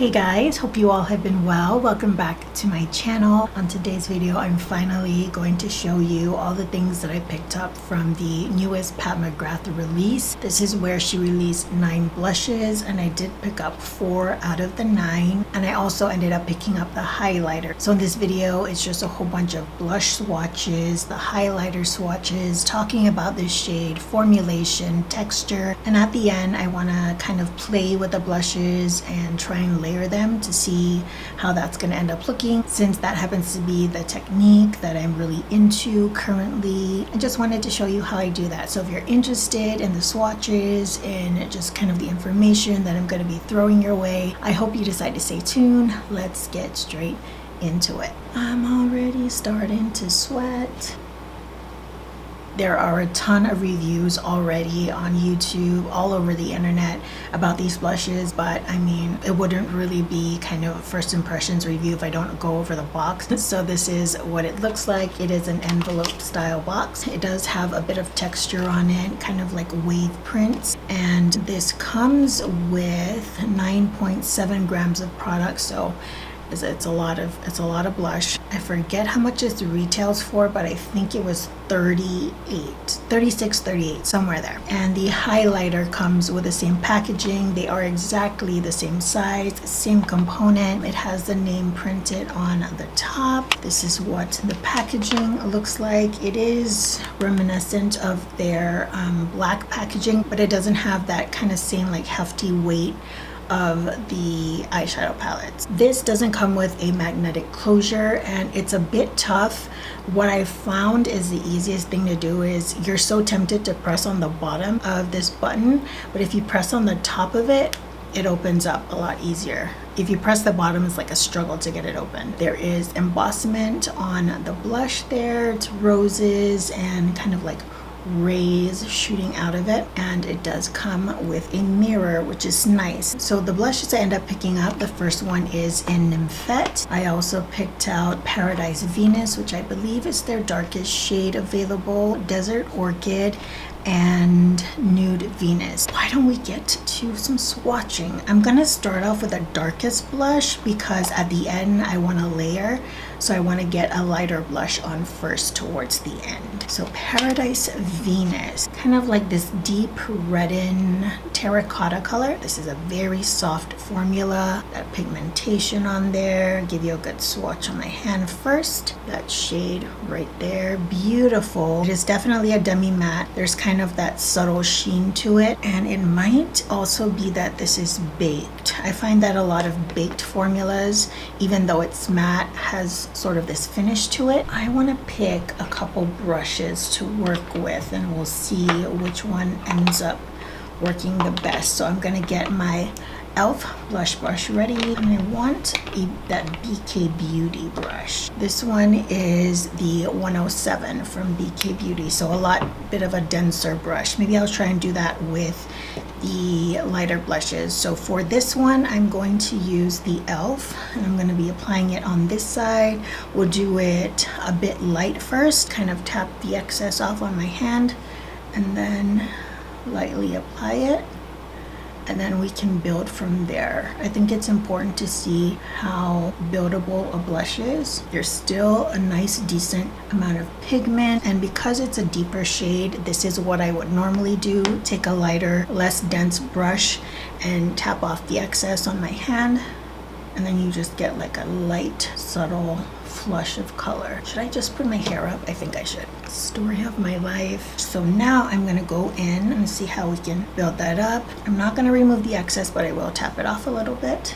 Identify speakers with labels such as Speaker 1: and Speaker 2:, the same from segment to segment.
Speaker 1: Hey guys, hope you all have been well. Welcome back to my channel. On today's video, I'm finally going to show you all the things that I picked up from the newest Pat McGrath release. This is where she released 9 blushes and I did pick up 4 out of the 9, and I also ended up picking up the highlighter. So in this video, it's just a whole bunch of blush swatches, the highlighter swatches, talking about this shade, formulation, texture, and at the end, I want to kind of play with the blushes and try and layer them to see how that's going to end up looking, since that happens to be the technique that I'm really into currently. I just wanted to show you how I do that. So if you're interested in the swatches and just kind of the information that I'm going to be throwing your way, I hope you decide to stay tuned. Let's get straight into it. I'm already starting to sweat. There are a ton of reviews already on YouTube, all over the internet about these blushes, but I mean, it wouldn't really be kind of a first impressions review if I don't go over the box. So this is what it looks like. It is an envelope style box. It does have a bit of texture on it, kind of like wave prints, and this comes with 9.7 grams of product, so it's a lot of blush. I forget how much this retails for, but I think it was 36, 38, somewhere there. And the highlighter comes with the same packaging. They are exactly the same size, same component. It has the name printed on the top. This is what the packaging looks like. It is reminiscent of their black packaging, but it doesn't have that kind of same like hefty weight of the eyeshadow palettes. This doesn't come with a magnetic closure and it's a bit tough. What I found is the easiest thing to do is you're so tempted to press on the bottom of this button, but if you press on the top of it, it opens up a lot easier. If you press the bottom, it's like a struggle to get it open. There is embossment on the blush there. It's roses and kind of like rays shooting out of it, and it does come with a mirror, which is nice. So the blushes I end up picking up, the first one is in Nymphette. I also picked out Paradise Venus, which I believe is their darkest shade available, Desert Orchid, and Nude Venus. Why don't we get to some swatching? I'm gonna start off with the darkest blush because at the end I want to layer, so I want to get a lighter blush on first towards the end. So Paradise Venus, kind of like this deep redden terracotta color. This is a very soft formula. That pigmentation on there. Give you a good swatch on my hand first. That shade right there, beautiful. It is definitely a Demi matte. There's kind of that subtle sheen to it, and it might also be that this is baked. I find that a lot of baked formulas, even though it's matte, has sort of this finish to it. I want to pick a couple brushes to work with and we'll see which one ends up working the best. So I'm going to get my e.l.f. blush brush ready, and I want that BK Beauty brush. This one is the 107 from BK Beauty, so a bit of a denser brush. Maybe I'll try and do that with the lighter blushes. So for this one, I'm going to use the e.l.f. and I'm going to be applying it on this side. We'll do it a bit light first, kind of tap the excess off on my hand and then lightly apply it, and then we can build from there. I think it's important to see how buildable a blush is. There's still a nice decent amount of pigment, and because it's a deeper shade, this is what I would normally do. Take a lighter, less dense brush and tap off the excess on my hand, and then you just get like a light, subtle flush of color. Should I just put my hair up? I think I should. Story of my life. So now I'm gonna go in and see how we can build that up. I'm not gonna remove the excess, but I will tap it off a little bit.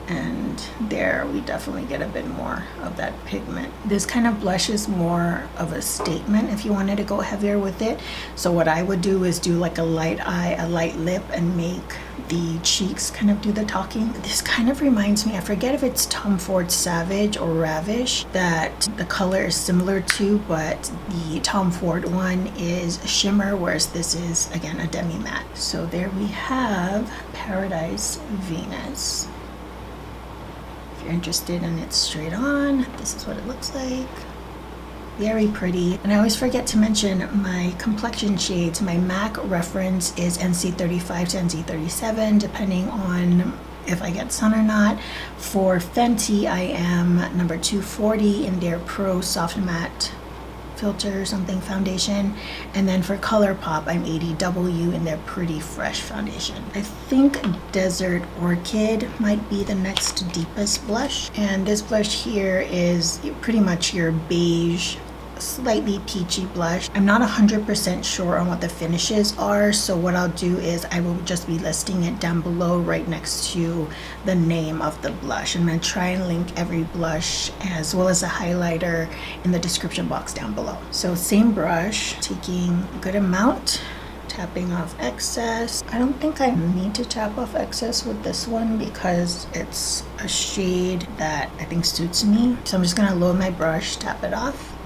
Speaker 1: And there we definitely get a bit more of that pigment. This kind of blush is more of a statement if you wanted to go heavier with it. So what I would do is do like a light eye, a light lip, and make the cheeks kind of do the talking. This kind of reminds me, I forget if it's Tom Ford Savage or Ravish that the color is similar to, but the Tom Ford one is shimmer, whereas this is again a demi matte. So there we have Paradise Venus. If you're interested in it straight on, this is what it looks like. Very pretty. And I always forget to mention my complexion shades. My MAC reference is NC35 to NC37, depending on if I get sun or not. For Fenty, I am number 240 in their Pro Soft Matte Filter something foundation, and then for ColourPop I'm 80W in their Pretty Fresh foundation. I think Desert Orchid might be the next deepest blush, and this blush here is pretty much your beige, slightly peachy blush. I'm not 100% sure on what the finishes are, so what I'll do is I will just be listing it down below right next to the name of the blush. I'm going to try and link every blush as well as a highlighter in the description box down below. So same brush, taking a good amount, tapping off excess. I don't think I need to tap off excess with this one because it's a shade that I think suits me. So I'm just going to load my brush, tap it off.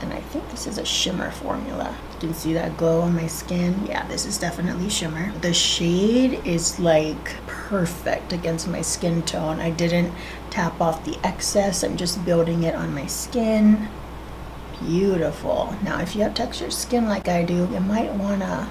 Speaker 1: And I think this is a shimmer formula. You can see that glow on my skin. Yeah, this is definitely shimmer. The shade is like perfect against my skin tone. I didn't tap off the excess. I'm just building it on my skin. Beautiful. Now, if you have textured skin like I do, you might wanna,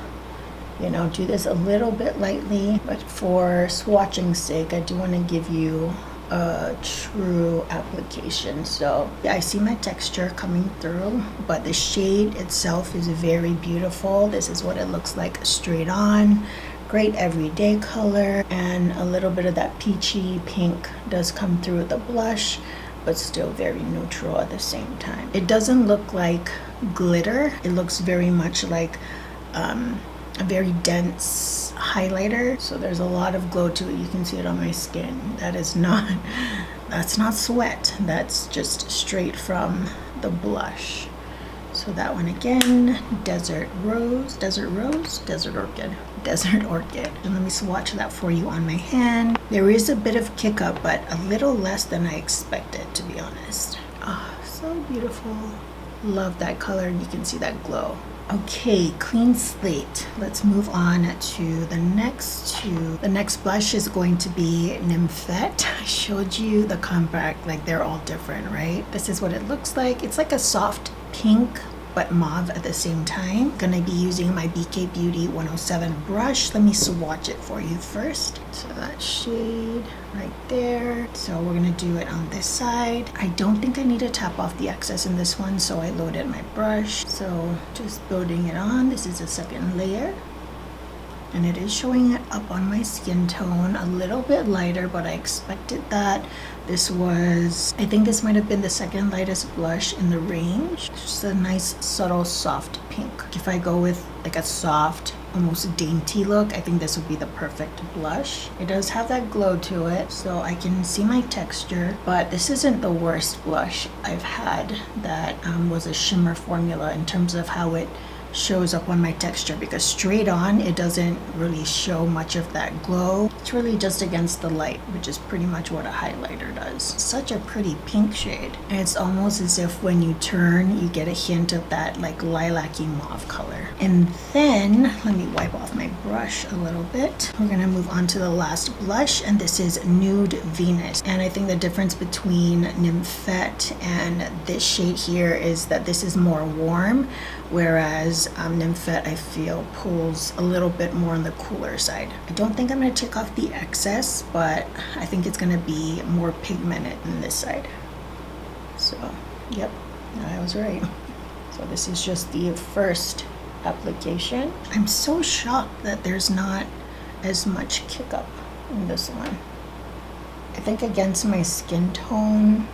Speaker 1: you know, do this a little bit lightly, but for swatching's sake, I do wanna give you a true application. So yeah, I see my texture coming through, but the shade itself is very beautiful. This is what it looks like straight on. Great everyday color, and a little bit of that peachy pink does come through with the blush, but still very neutral at the same time. It doesn't look like glitter. It looks very much like a very dense highlighter, so there's a lot of glow to it. You can see it on my skin. That's not sweat, that's just straight from the blush. So that one again, Desert Orchid. And let me swatch that for you on my hand. There is a bit of kick up, but a little less than I expected, to be honest. Oh, so beautiful. Love that color, and you can see that glow. Okay, clean slate. Let's move on to the next two. The next blush is going to be Nymphette. I showed you the compact, like they're all different, right? This is what it looks like. It's like a soft pink, but mauve at the same time. Gonna be using my BK Beauty 107 brush. Let me swatch it for you first. So that shade right there. So we're gonna do it on this side. I don't think I need to tap off the excess in this one, so I loaded my brush. So just building it on. This is the second layer. And it is showing it up on my skin tone a little bit lighter, but I expected that. This was, I think this might have been the second lightest blush in the range. It's just a nice subtle soft pink. If I go with like a soft, almost dainty look, I think this would be the perfect blush. It does have that glow to it, so I can see my texture, but this isn't the worst blush I've had that was a shimmer formula in terms of how it shows up on my texture, because straight on it doesn't really show much of that glow. It's really just against the light, which is pretty much what a highlighter does. Such a pretty pink shade, and it's almost as if when you turn you get a hint of that like lilac-y mauve color. And then let me wipe off my brush a little bit. We're gonna move on to the last blush, and this is Nude Venus. And I think the difference between Nymphette and this shade here is that this is more warm, whereas Nymphette I feel pulls a little bit more on the cooler side. I don't think I'm going to take off the excess, but I think it's going to be more pigmented in this side. So yep, I was right. So this is just the first application. I'm so shocked that there's not as much kick up in this one. I think against my skin tone,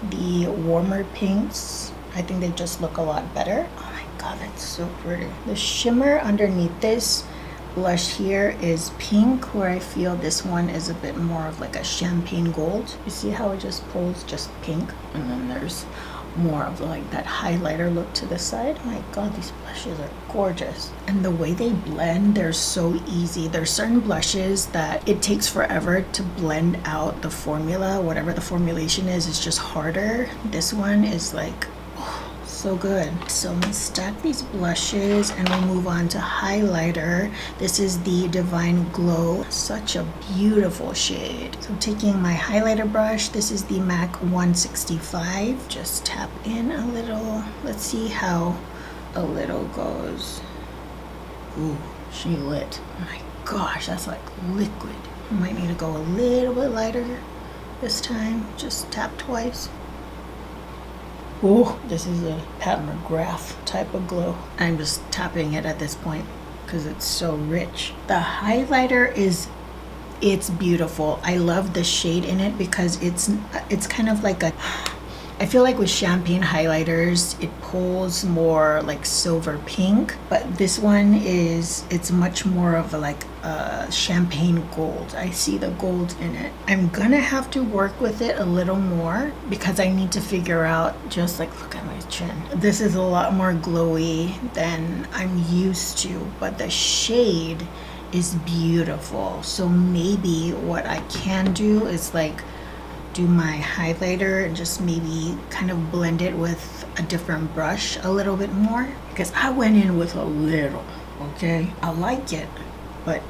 Speaker 1: the warmer pinks, I think they just look a lot better. Oh my god, that's so pretty. The shimmer underneath this blush here is pink, where I feel this one is a bit more of like a champagne gold. You see how it just pulls just pink, and then there's more of like that highlighter look to the side. Oh my god, these blushes are gorgeous, and the way they blend, they're so easy. There's certain blushes that it takes forever to blend out the formula, whatever the formulation is. It's just harder. This one is like so good. So let's stack these blushes and we'll move on to highlighter. This is the Divine Glow. Such a beautiful shade. So taking my highlighter brush, this is the MAC 165. Just tap in a little. Let's see how a little goes. Ooh, she lit. Oh my gosh, that's like liquid. I might need to go a little bit lighter this time. Just tap twice. Oh, this is a Pat McGrath type of glow. I'm just tapping it at this point because it's so rich. The highlighter it's beautiful. I love the shade in it because it's kind of like I feel like with champagne highlighters, it pulls more like silver pink, but this one it's much more of a champagne gold. I see the gold in it. I'm gonna have to work with it a little more because I need to figure out, just like, look at my chin. This is a lot more glowy than I'm used to, but the shade is beautiful. So maybe what I can do is like do my highlighter and just maybe kind of blend it with a different brush a little bit more, because I went in with a little, okay? I like it, but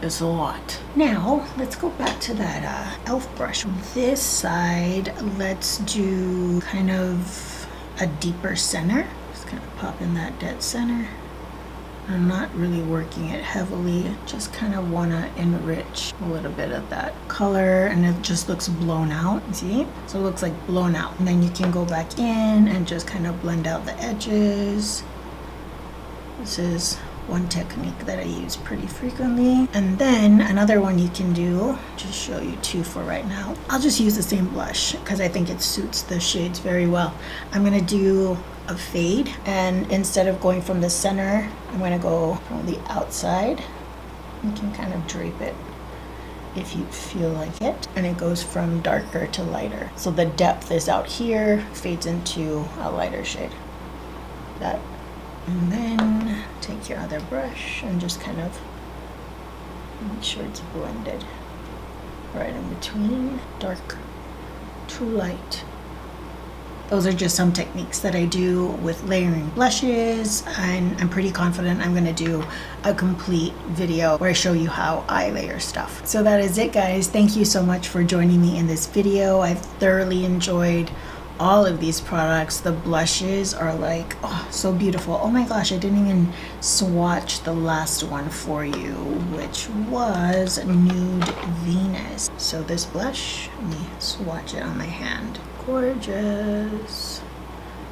Speaker 1: it's a lot. Now let's go back to that elf brush. This side, let's do kind of a deeper center. Just kind of pop in that dead center. I'm not really working it heavily, just kind of want to enrich a little bit of that color, and it just looks blown out, see? So it looks like blown out. And then you can go back in and just kind of blend out the edges. This is one technique that I use pretty frequently. And then another one you can do, just show you two for right now. I'll just use the same blush because I think it suits the shades very well. I'm gonna do a fade, and instead of going from the center, I'm going to go from the outside. You can kind of drape it if you feel like it, and it goes from darker to lighter. So the depth is out here, fades into a lighter shade. That, and then take your other brush and just kind of make sure it's blended right in between dark to light. Those are just some techniques that I do with layering blushes, and I'm pretty confident I'm going to do a complete video where I show you how I layer stuff. So that is it, guys. Thank you so much for joining me in this video. I've thoroughly enjoyed all of these products. The blushes are like, oh, so beautiful. Oh my gosh, I didn't even swatch the last one for you, which was Nude Venus. So this blush, let me swatch it on my hand. Gorgeous.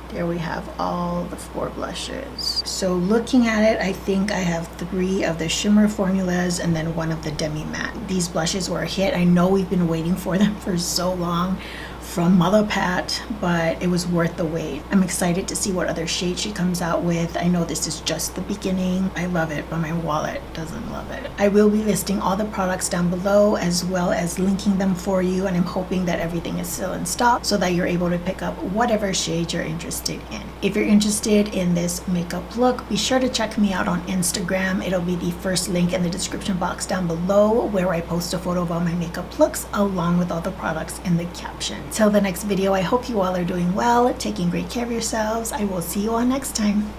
Speaker 1: There we have all the 4 blushes. So looking at it, I think I have 3 of the shimmer formulas and then 1 of the Demi matte. These blushes were a hit. I know we've been waiting for them for so long from Mother Pat, but it was worth the wait. I'm excited to see what other shades she comes out with. I know this is just the beginning. I love it, but my wallet doesn't love it. I will be listing all the products down below as well as linking them for you, and I'm hoping that everything is still in stock so that you're able to pick up whatever shade you're interested in. If you're interested in this makeup look, be sure to check me out on Instagram. It'll be the first link in the description box down below, where I post a photo of all my makeup looks along with all the products in the caption. Till the next video, I hope you all are doing well, taking great care of yourselves. I will see you all next time.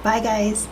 Speaker 1: Bye, guys.